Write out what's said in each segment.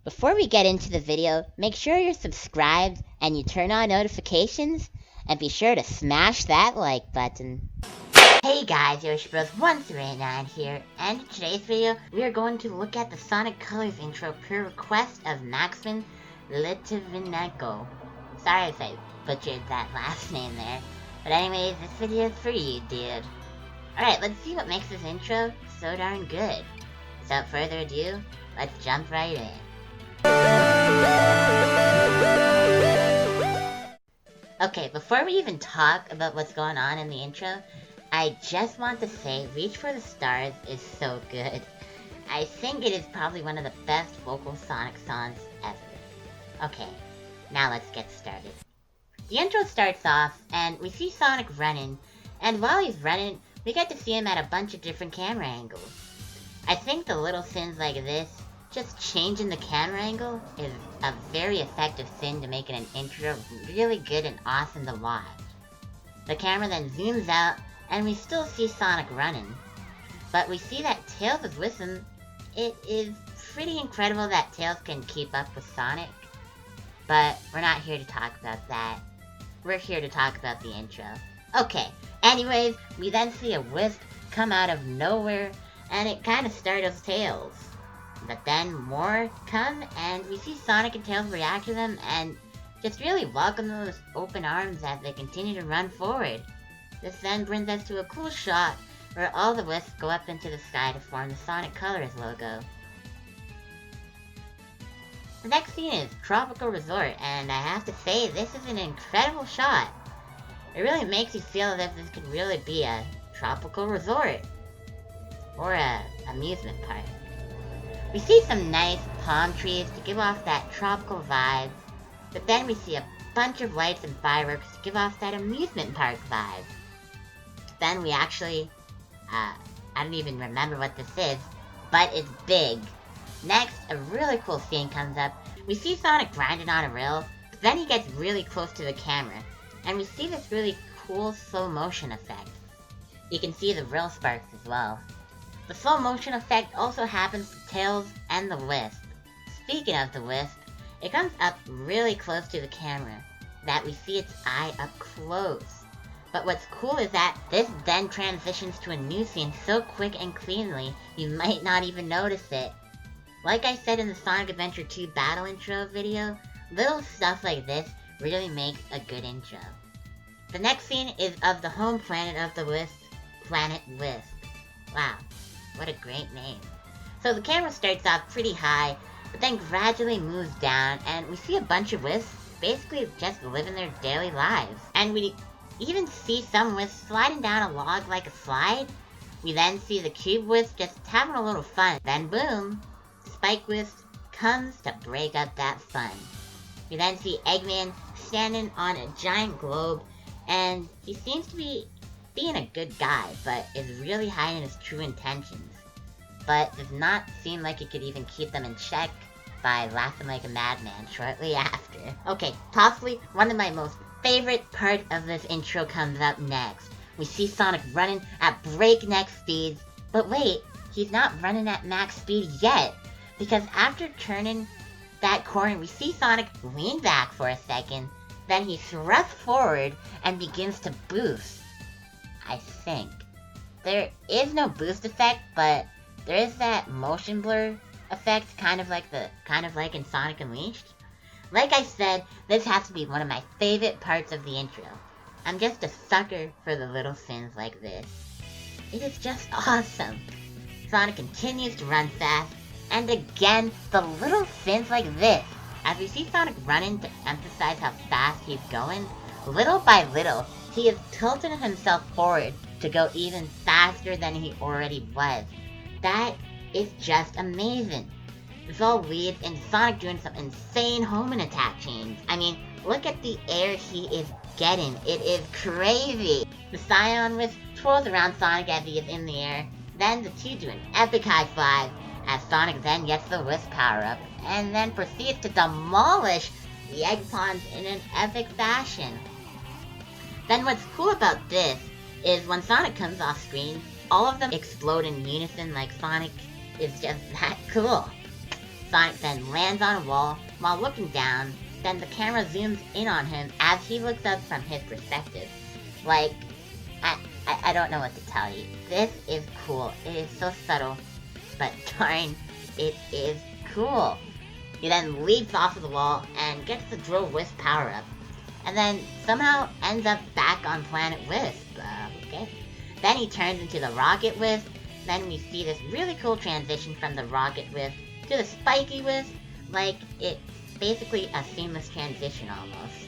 Before we get into the video, make sure you're subscribed and you turn on notifications, and be sure to smash that like button. Hey guys, YoshiBros1389 here, and in today's video, we are going to look at the Sonic Colors intro per request of Maxim Litvinenko. Sorry if I butchered that last name there, but anyways, this video is for you, dude. Alright, let's see what makes this intro so darn good. Without further ado, let's jump right in. Okay, before we even talk about what's going on in the intro, I just want to say Reach for the Stars is so good. I think it is probably one of the best vocal Sonic songs ever. Okay, now let's get started. The intro starts off, and we see Sonic running, and while he's running, we get to see him at a bunch of different camera angles. I think the little things like this, just changing the camera angle, is a very effective thing to make an intro really good and awesome to watch. The camera then zooms out, and we still see Sonic running. But we see that Tails is with him. It is pretty incredible that Tails can keep up with Sonic. But we're not here to talk about that. We're here to talk about the intro. Okay, anyways, we then see a wisp come out of nowhere, and it kind of startles Tails. But then more come, and we see Sonic and Tails react to them, and just really welcome them with open arms as they continue to run forward. This then brings us to a cool shot where all the wisps go up into the sky to form the Sonic Colors logo. The next scene is Tropical Resort, and I have to say, this is an incredible shot. It really makes you feel as if this could really be a tropical resort, or a amusement park. We see some nice palm trees to give off that tropical vibe, but then we see a bunch of lights and fireworks to give off that amusement park vibe. Then we actually, I don't even remember what this is, but it's big. Next, a really cool scene comes up. We see Sonic grinding on a rail, but then he gets really close to the camera, and we see this really cool slow motion effect. You can see the rail sparks as well. The slow motion effect also happens to Tails and the Wisp. Speaking of the Wisp, it comes up really close to the camera, that we see its eye up close. But what's cool is that this then transitions to a new scene so quick and cleanly, you might not even notice it. Like I said in the Sonic Adventure 2 battle intro video, little stuff like this really makes a good intro. The next scene is of the home planet of the Wisp, Planet Wisp. Wow, what a great name. So the camera starts off pretty high, but then gradually moves down, and we see a bunch of wisps basically just living their daily lives. And we even see some wisps sliding down a log like a slide. We then see the Cube Wisp just having a little fun. Then boom, Spike Wisp comes to break up that fun. We then see Eggman standing on a giant globe, and he seems to be being a good guy, but is really hiding his true intentions. But does not seem like he could even keep them in check by laughing like a madman shortly after. Okay, possibly one of my most favorite part of this intro comes up next. We see Sonic running at breakneck speeds, but wait, he's not running at max speed yet, because after turning that corner, we see Sonic lean back for a second, then he thrusts forward and begins to boost. I think. There is no boost effect, but there is that motion blur effect, kind of like in Sonic Unleashed. Like I said, this has to be one of my favorite parts of the intro. I'm just a sucker for the little things like this. It is just awesome. Sonic continues to run fast, and again, the little things like this. As we see Sonic running to emphasize how fast he's going, little by little, he is tilting himself forward to go even faster than he already was. That is just amazing. This all leads into Sonic doing some insane homing attack chains. I mean, look at the air he is getting. It is crazy. The Scion Wisp twirls around Sonic as he is in the air. Then the two do an epic high five as Sonic then gets the Wisp power up and then proceeds to demolish the Egg Pawns in an epic fashion. Then what's cool about this is when Sonic comes off screen, all of them explode in unison like Sonic is just that cool. Sonic then lands on a wall while looking down, then the camera zooms in on him as he looks up from his perspective. Like, I don't know what to tell you. This is cool. It is so subtle, but darn, it is cool. He then leaps off of the wall and gets the Drill Wisp power-up, and then somehow ends up back on Planet Wisp. Okay. Then he turns into the Rocket Wisp. Then we see this really cool transition from the Rocket Wisp to the Spiky Wisp. Like, it's basically a seamless transition almost.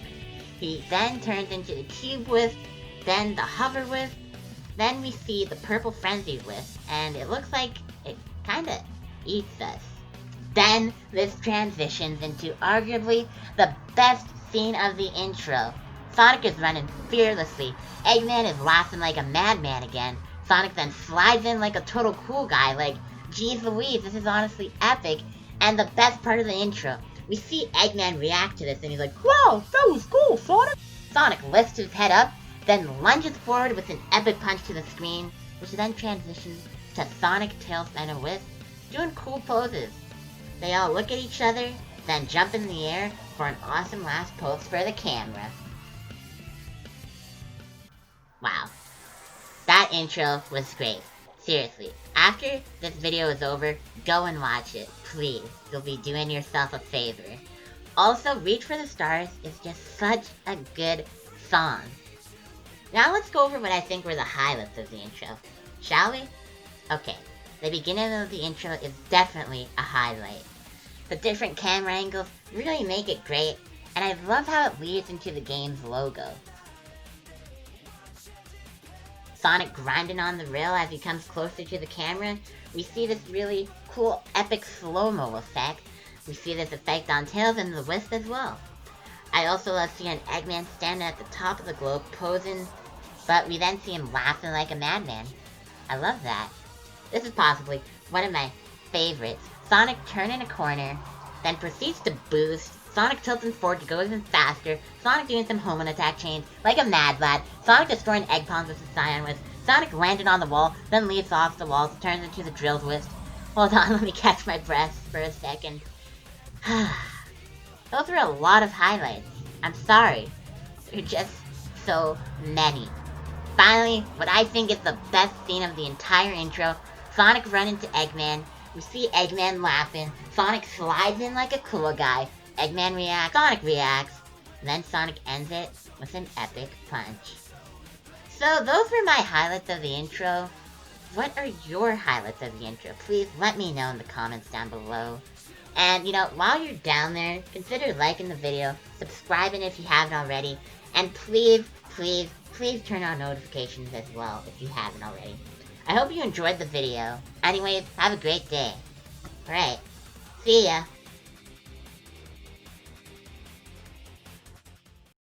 He then turns into the Cube Wisp, then the Hover Wisp. Then we see the Purple Frenzy Wisp, and it looks like it kinda eats us. Then this transitions into arguably the best scene of the intro. Sonic is running fearlessly. Eggman is laughing like a madman again. Sonic then slides in like a total cool guy. Like, geez Louise, this is honestly epic. And the best part of the intro, we see Eggman react to this and he's like, "Wow, that was cool, Sonic!" Sonic lifts his head up, then lunges forward with an epic punch to the screen, which then transitions to Sonic, Tails, and a Wisp doing cool poses. They all look at each other, then jump in the air for an awesome last pose for the camera. Wow. That intro was great. Seriously, after this video is over, go and watch it, please. You'll be doing yourself a favor. Also, Reach for the Stars is just such a good song. Now let's go over what I think were the highlights of the intro, shall we? Okay, the beginning of the intro is definitely a highlight. The different camera angles really make it great, and I love how it leads into the game's logo. Sonic grinding on the rail as he comes closer to the camera. We see this really cool epic slow-mo effect. We see this effect on Tails and the Wisp as well. I also love seeing Eggman standing at the top of the globe posing, but we then see him laughing like a madman. I love that. This is possibly one of my favorites. Sonic turning a corner, then proceeds to boost. Sonic tilting forward to go even faster. Sonic doing some homing attack chains like a mad lad. Sonic destroying egg palms with his Scion Wisp. Sonic landed on the wall, then leaps off the walls, turns into the Drill Wisp. Hold on, let me catch my breath for a second. Those were a lot of highlights. I'm sorry. They're just so many. Finally, what I think is the best scene of the entire intro, Sonic running to Eggman. We see Eggman laughing. Sonic slides in like a cool guy. Eggman reacts, Sonic reacts, and then Sonic ends it with an epic punch. So those were my highlights of the intro. What are your highlights of the intro? Please let me know in the comments down below. And, you know, while you're down there, consider liking the video, subscribing if you haven't already, and please, please, please turn on notifications as well if you haven't already. I hope you enjoyed the video. Anyways, have a great day. Alright, see ya.